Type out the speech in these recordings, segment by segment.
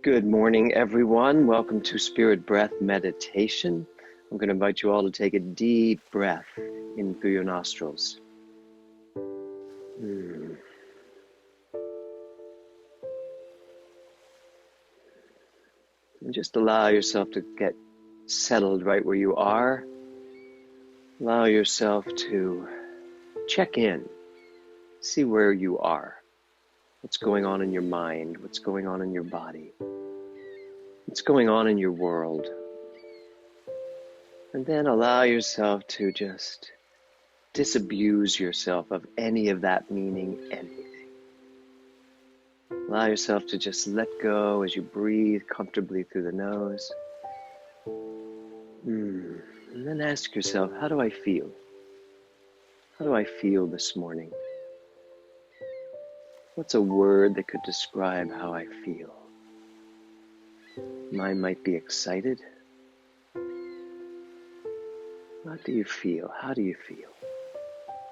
Good morning, everyone. Welcome to Spirit Breath Meditation. I'm going to invite you all to take a deep breath in through your nostrils. And just allow yourself to get settled right where you are. Allow yourself to check in, see where you are. What's going on in your mind? What's going on in your body? What's going on in your world? And then allow yourself to just disabuse yourself of any of that meaning anything. Allow yourself to just let go as you breathe comfortably through the nose. And then ask yourself, how do I feel? How do I feel this morning? What's a word that could describe how I feel? Mine might be excited. What do you feel? How do you feel?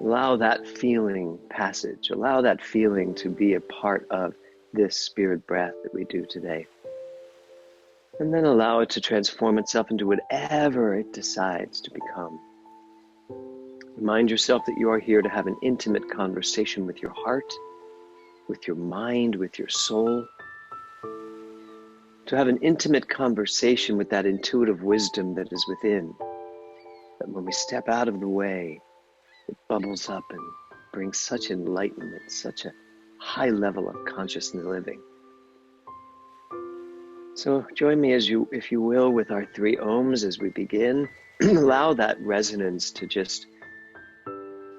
Allow that feeling passage. Allow that feeling to be a part of this spirit breath that we do today. And then allow it to transform itself into whatever it decides to become. Remind yourself that you are here to have an intimate conversation with your heart, with your mind, with your soul. To have an intimate conversation with that intuitive wisdom that is within. That when we step out of the way, it bubbles up and brings such enlightenment, such a high level of consciousness living. So join me if you will, with our three ohms as we begin. Allow that resonance to just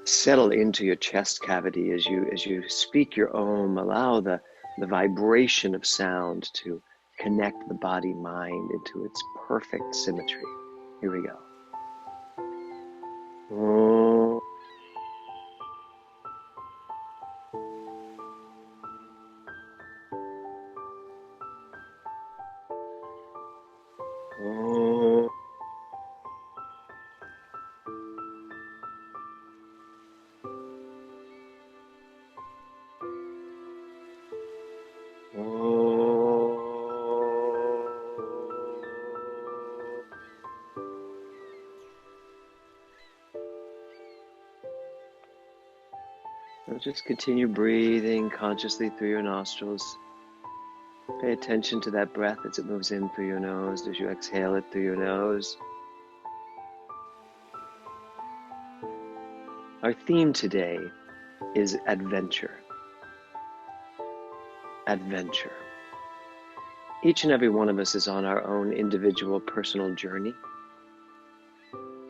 settle into your chest cavity as you speak your ohm. Allow the vibration of sound to connect the body-mind into its perfect symmetry. Here we go. Om. Om. So just continue breathing consciously through your nostrils. Pay attention to that breath as it moves in through your nose, as you exhale it through your nose. Our theme today is adventure. Adventure. Each and every one of us is on our own individual personal journey.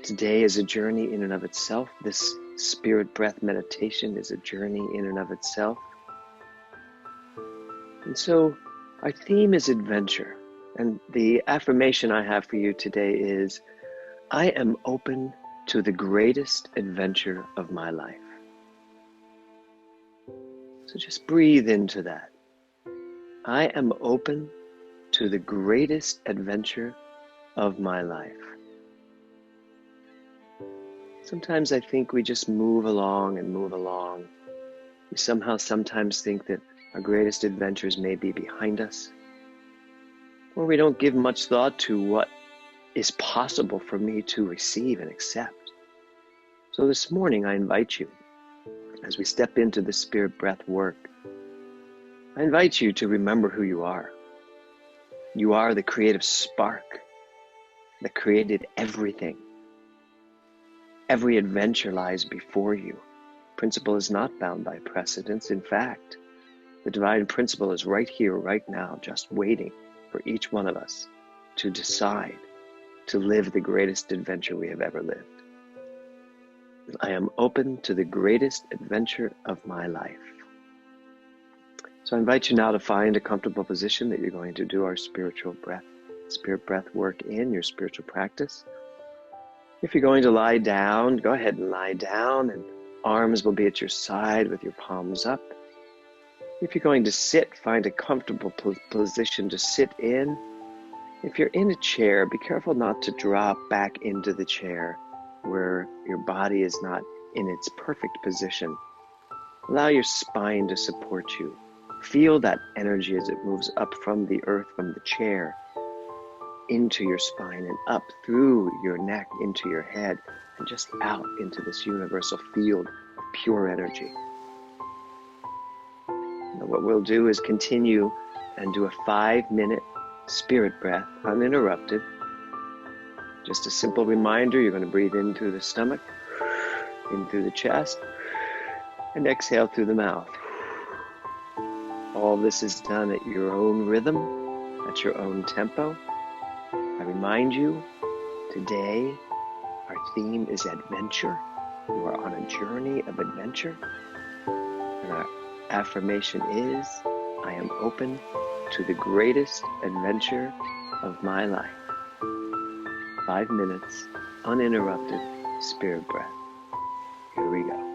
Today is a journey in and of itself. This spirit breath meditation is a journey in and of itself. And so our theme is adventure. And the affirmation I have for you today is, I am open to the greatest adventure of my life. So just breathe into that. I am open to the greatest adventure of my life. Sometimes I think we just move along and move along. We sometimes think that our greatest adventures may be behind us, or we don't give much thought to what is possible for me to receive and accept. So this morning I invite you, as we step into the spirit breath work, I invite you to remember who you are. You are the creative spark that created everything. Every adventure lies before you. Principle is not bound by precedence. In fact, the divine principle is right here, right now, just waiting for each one of us to decide to live the greatest adventure we have ever lived. I am open to the greatest adventure of my life. So I invite you now to find a comfortable position that you're going to do our spirit breath work in your spiritual practice. If you're going to lie down, go ahead and lie down, and arms will be at your side with your palms up. If you're going to sit, find a comfortable position to sit in. If you're in a chair, be careful not to drop back into the chair where your body is not in its perfect position. Allow your spine to support you. Feel that energy as it moves up from the earth, from the chair, into your spine and up through your neck, into your head, and just out into this universal field of pure energy. Now what we'll do is continue and do a 5-minute spirit breath, uninterrupted. Just a simple reminder, you're going to breathe in through the stomach, in through the chest, and exhale through the mouth. All this is done at your own rhythm, at your own tempo. I remind you, today our theme is adventure. You are on a journey of adventure. And our affirmation is, I am open to the greatest adventure of my life. 5 minutes, uninterrupted spirit breath. Here we go.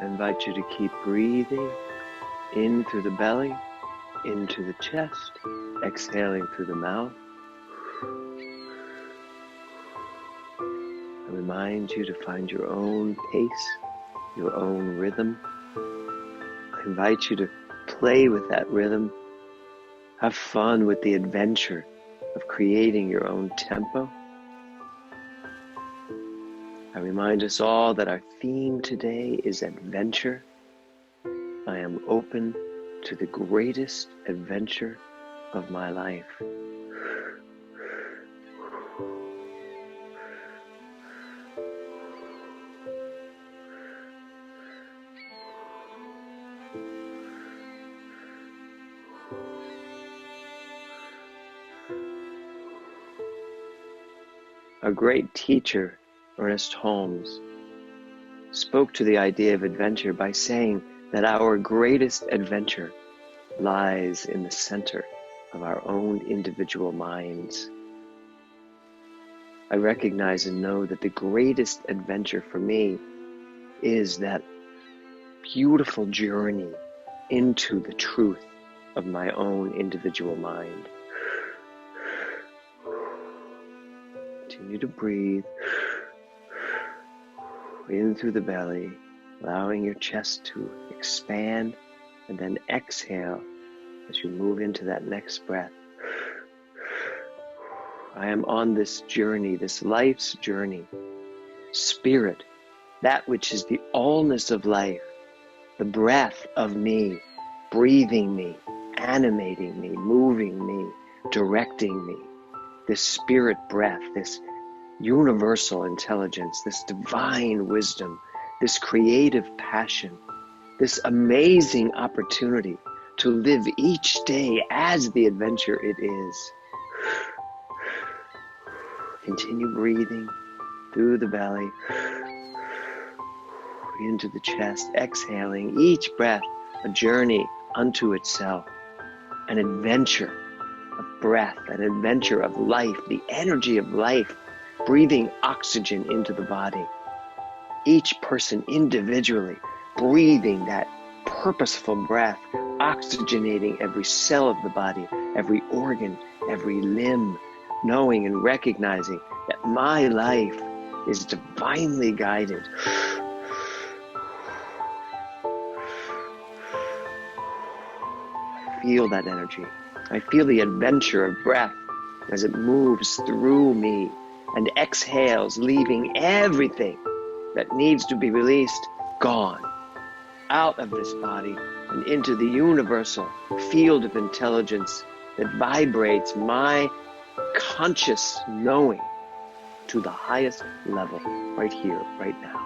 invite you to keep breathing in through the belly, into the chest, exhaling through the mouth. I remind you to find your own pace, your own rhythm. I invite you to play with that rhythm. Have fun with the adventure of creating your own tempo. I remind us all that our theme today is adventure. I am open to the greatest adventure of my life. A great teacher, Ernest Holmes, spoke to the idea of adventure by saying that our greatest adventure lies in the center of our own individual minds. I recognize and know that the greatest adventure for me is that beautiful journey into the truth of my own individual mind. Continue to breathe in through the belly, allowing your chest to expand, and then exhale as you move into that next breath. I am on this journey, this life's journey. Spirit, that which is the allness of life, the breath of me, breathing me, animating me, moving me, directing me. This spirit breath, this universal intelligence, this divine wisdom, this creative passion, this amazing opportunity to live each day as the adventure it is. Continue breathing through the belly, into the chest, exhaling each breath, a journey unto itself, an adventure of breath, an adventure of life, the energy of life, breathing oxygen into the body. Each person individually breathing that purposeful breath, oxygenating every cell of the body, every organ, every limb, knowing and recognizing that my life is divinely guided. I feel that energy. I feel the adventure of breath as it moves through me and exhales, leaving everything that needs to be released gone, out of this body and into the universal field of intelligence that vibrates my conscious knowing to the highest level right here, right now.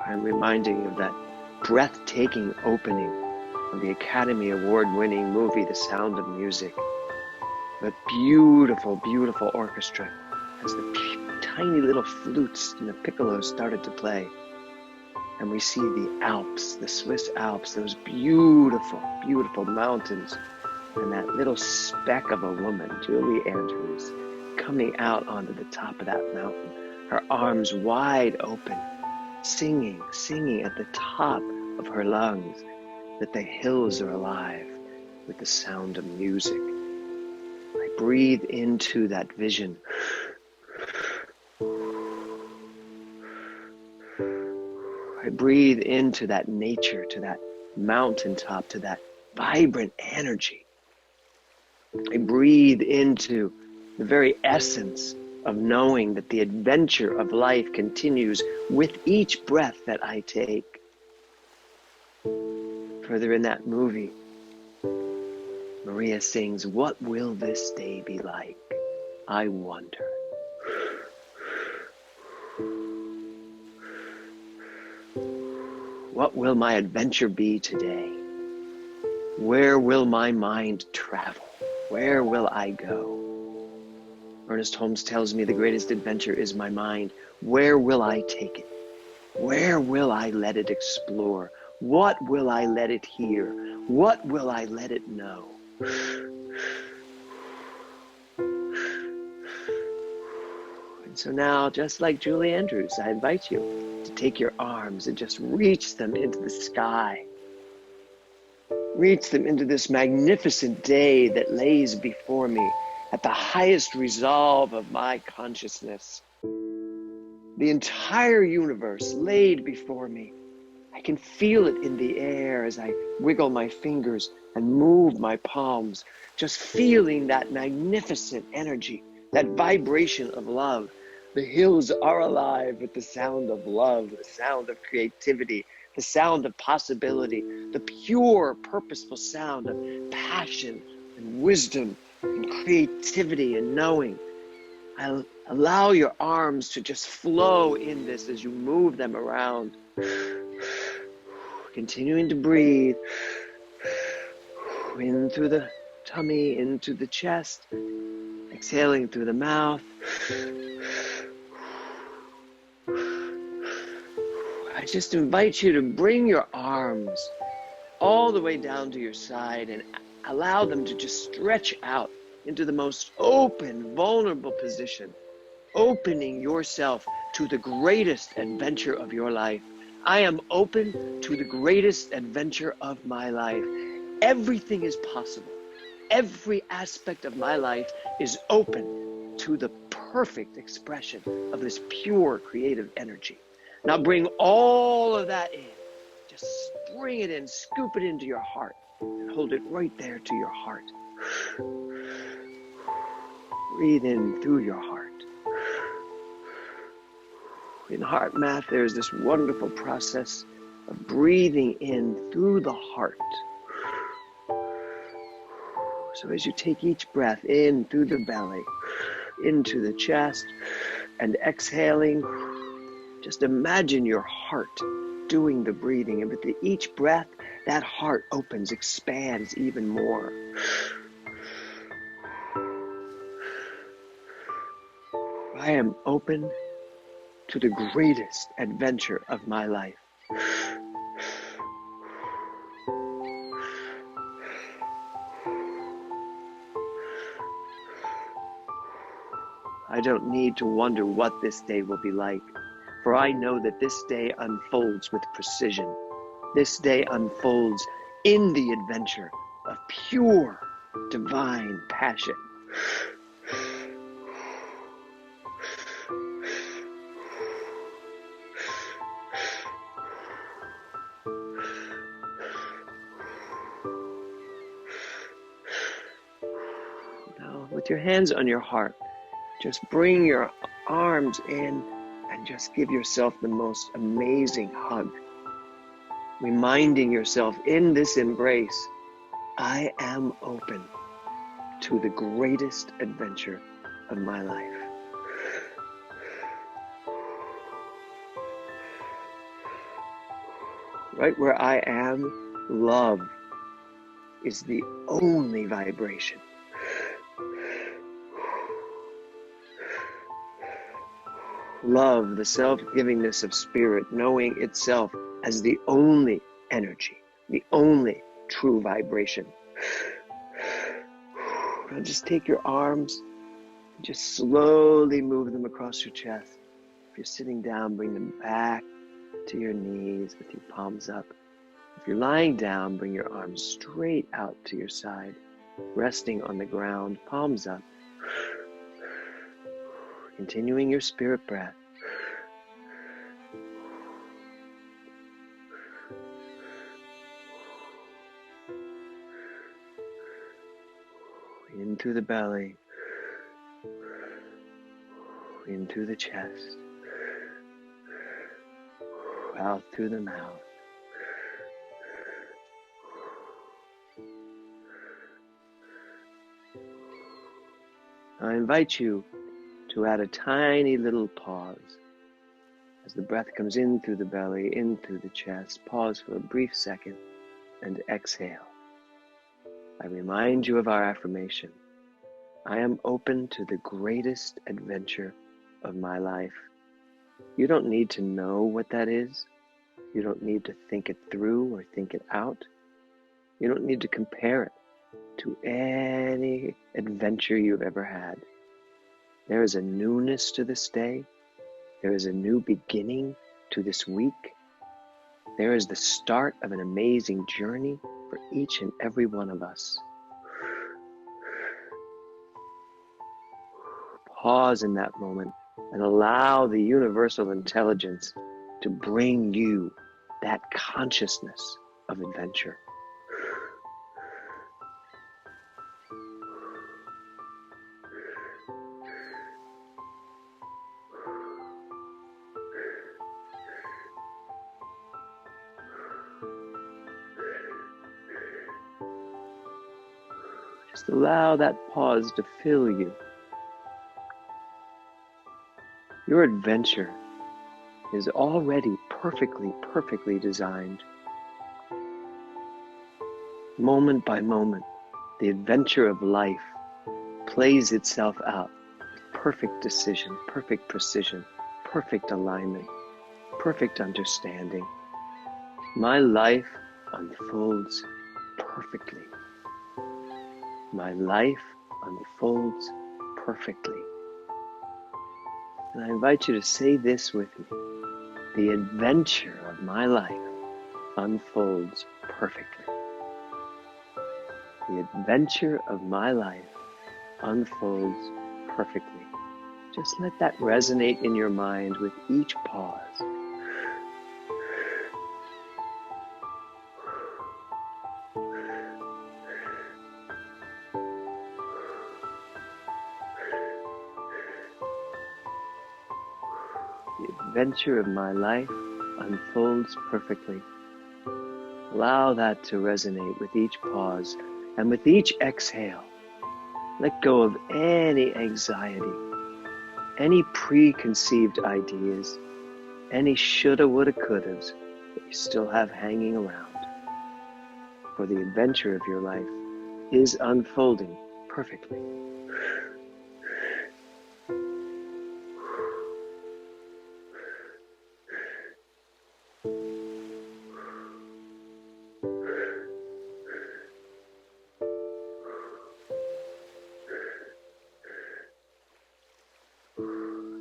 I'm reminding you of that breathtaking opening of the Academy Award-winning movie, The Sound of Music. That beautiful, beautiful orchestra as the tiny little flutes and the piccolos started to play. And we see the Alps, the Swiss Alps, those beautiful, beautiful mountains, and that little speck of a woman, Julie Andrews, coming out onto the top of that mountain, her arms wide open, singing at the top of her lungs that the hills are alive with the sound of music. I breathe into that vision. I breathe into that nature, to that mountaintop, to that vibrant energy. I breathe into the very essence of knowing that the adventure of life continues with each breath that I take. Further in that movie, Maria sings, "What will this day be like? I wonder." What will my adventure be today? Where will my mind travel? Where will I go? Ernest Holmes tells me the greatest adventure is my mind. Where will I take it? Where will I let it explore? What will I let it hear? What will I let it know? And so now, just like Julie Andrews, I invite you to take your arms and just reach them into the sky. Reach them into this magnificent day that lays before me at the highest resolve of my consciousness. The entire universe laid before me. I can feel it in the air as I wiggle my fingers and move my palms, just feeling that magnificent energy, that vibration of love. The hills are alive with the sound of love, the sound of creativity, the sound of possibility, the pure, purposeful sound of passion and wisdom and creativity and knowing. I'll allow your arms to just flow in this as you move them around. Continuing to breathe in through the tummy, into the chest, exhaling through the mouth. I just invite you to bring your arms all the way down to your side and allow them to just stretch out into the most open, vulnerable position, opening yourself to the greatest adventure of your life. I am open to the greatest adventure of my life. Everything is possible. Every aspect of my life is open to the perfect expression of this pure creative energy. Now bring all of that in. Just bring it in, scoop it into your heart, and hold it right there to your heart. Breathe in through your heart. In heart math, there's this wonderful process of breathing in through the heart. So as you take each breath in through the belly, into the chest, and exhaling, just imagine your heart doing the breathing. And with each breath, that heart opens, expands even more. I am open to the greatest adventure of my life. I don't need to wonder what this day will be like, for I know that this day unfolds with precision. This day unfolds in the adventure of pure, divine passion. Now, with your hands on your heart, just bring your arms in and just give yourself the most amazing hug. Reminding yourself in this embrace, I am open to the greatest adventure of my life. Right where I am, love is the only vibration. Love, the self-givingness of spirit, knowing itself as the only energy, the only true vibration. Now just take your arms and just slowly move them across your chest. If you're sitting down, bring them back to your knees with your palms up. If you're lying down, bring your arms straight out to your side, resting on the ground, palms up. Continuing your spirit breath. Into the belly, into the chest, out through the mouth. I invite you to add a tiny little pause. As the breath comes in through the belly, in through the chest, pause for a brief second and exhale. I remind you of our affirmation. I am open to the greatest adventure of my life. You don't need to know what that is. You don't need to think it through or think it out. You don't need to compare it to any adventure you've ever had. There is a newness to this day. There is a new beginning to this week. There is the start of an amazing journey for each and every one of us. Pause in that moment and allow the universal intelligence to bring you that consciousness of adventure. Just allow that pause to fill you. Your adventure is already perfectly designed. Moment by moment, the adventure of life plays itself out with perfect decision, perfect precision, perfect alignment, perfect understanding. My life unfolds perfectly. My life unfolds perfectly. And I invite you to say this with me. The adventure of my life unfolds perfectly. The adventure of my life unfolds perfectly. Just let that resonate in your mind with each pause. The adventure of my life unfolds perfectly. Allow that to resonate with each pause, and with each exhale, let go of any anxiety, any preconceived ideas, any shoulda, woulda, couldas that you still have hanging around. For the adventure of your life is unfolding perfectly.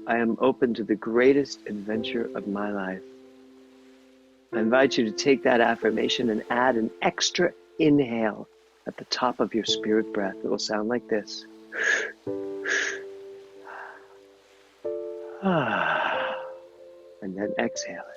I am open to the greatest adventure of my life. I invite you to take that affirmation and add an extra inhale at the top of your spirit breath. It will sound like this. And then exhale it.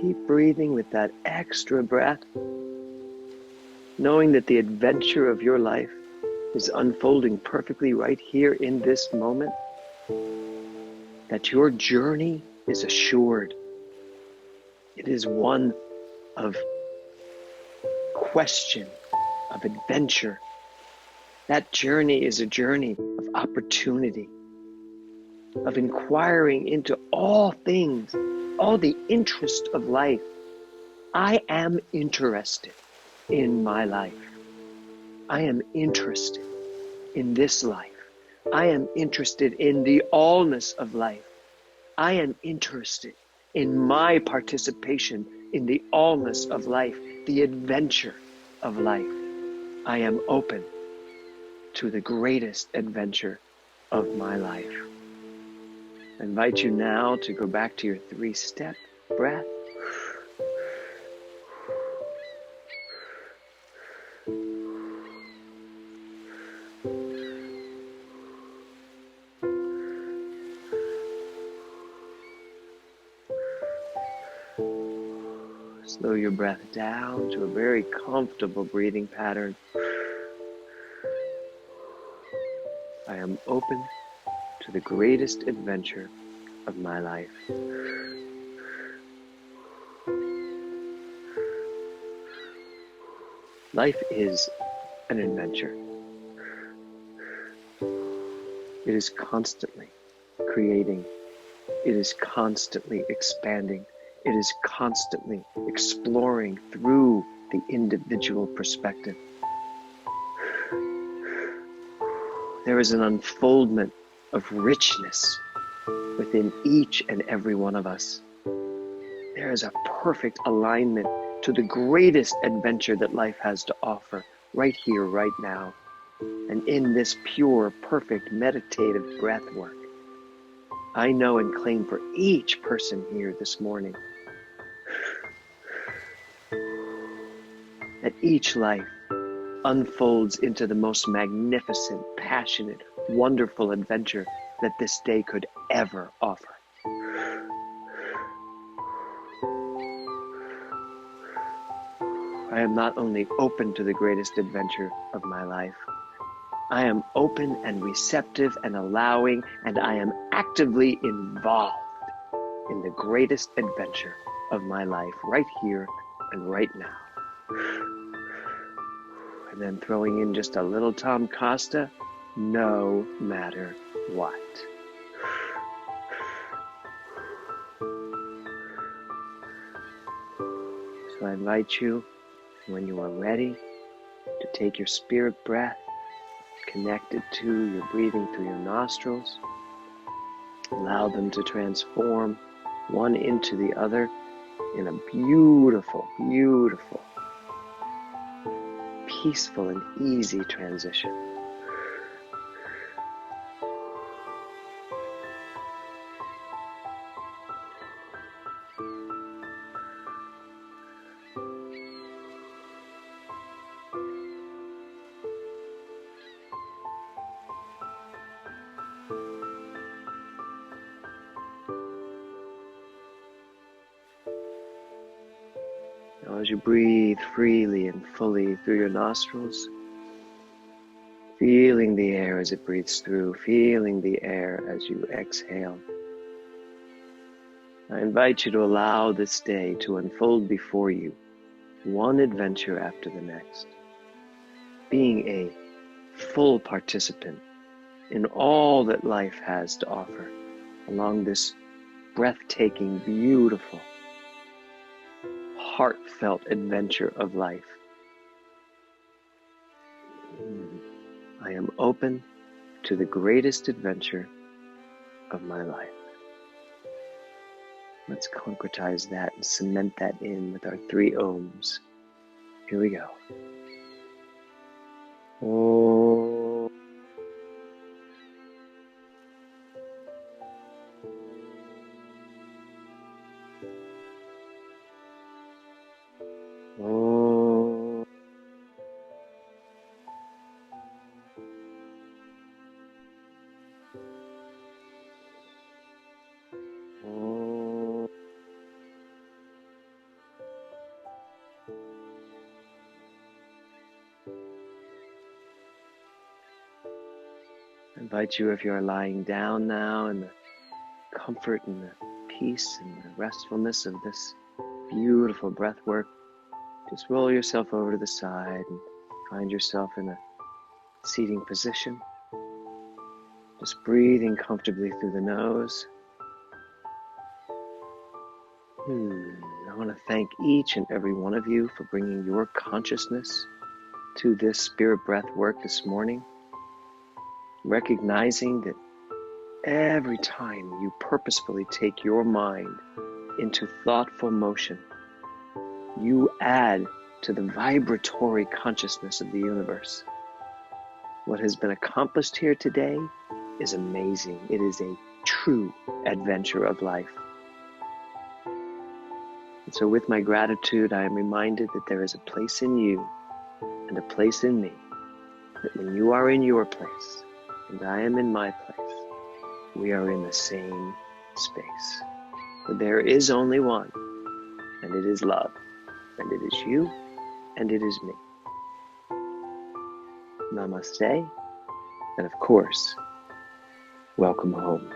Keep breathing with that extra breath, knowing that the adventure of your life is unfolding perfectly right here in this moment, that your journey is assured. It is one of question, of adventure. That journey is a journey of opportunity, of inquiring into all things, all the interest of life. I am interested in my life. I am interested in this life. I am interested in the allness of life. I am interested in my participation in the allness of life, the adventure of life. I am open to the greatest adventure of my life. I invite you now to go back to your 3-step breath. Slow your breath down to a very comfortable breathing pattern. I am open to the greatest adventure of my life. Life is an adventure. It is constantly creating. It is constantly expanding. It is constantly exploring through the individual perspective. There is an unfoldment of richness within each and every one of us. There is a perfect alignment to the greatest adventure that life has to offer, right here, right now, and in this pure, perfect, meditative breath work. I know and claim for each person here this morning that each life unfolds into the most magnificent, passionate, wonderful adventure that this day could ever offer. I am not only open to the greatest adventure of my life, I am open and receptive and allowing, and I am actively involved in the greatest adventure of my life right here and right now. And then throwing in just a little Tom Costa, no matter what. So I invite you, when you are ready, to take your spirit breath, connect it to your breathing through your nostrils. Allow them to transform one into the other in a beautiful, beautiful, peaceful and easy transition. Now as you breathe freely and fully through your nostrils, feeling the air as it breathes through, feeling the air as you exhale, I invite you to allow this day to unfold before you, one adventure after the next, being a full participant in all that life has to offer along this breathtaking, beautiful, heartfelt adventure of life. I am open to the greatest adventure of my life. Let's concretize that and cement that in with our 3 ohms. Here we go. Om. Om. Om. I invite you, if you are lying down now in the comfort and the peace and the restfulness of this beautiful breath work, just roll yourself over to the side and find yourself in a seating position. Just breathing comfortably through the nose. I want to thank each and every one of you for bringing your consciousness to this spirit breath work this morning, recognizing that every time you purposefully take your mind into thoughtful motion, you add to the vibratory consciousness of the universe. What has been accomplished here today is amazing. It is a true adventure of life. And so with my gratitude, I am reminded that there is a place in you and a place in me, that when you are in your place and I am in my place, we are in the same space. For there is only one, and it is love, and it is you, and it is me. Namaste, and of course, welcome home.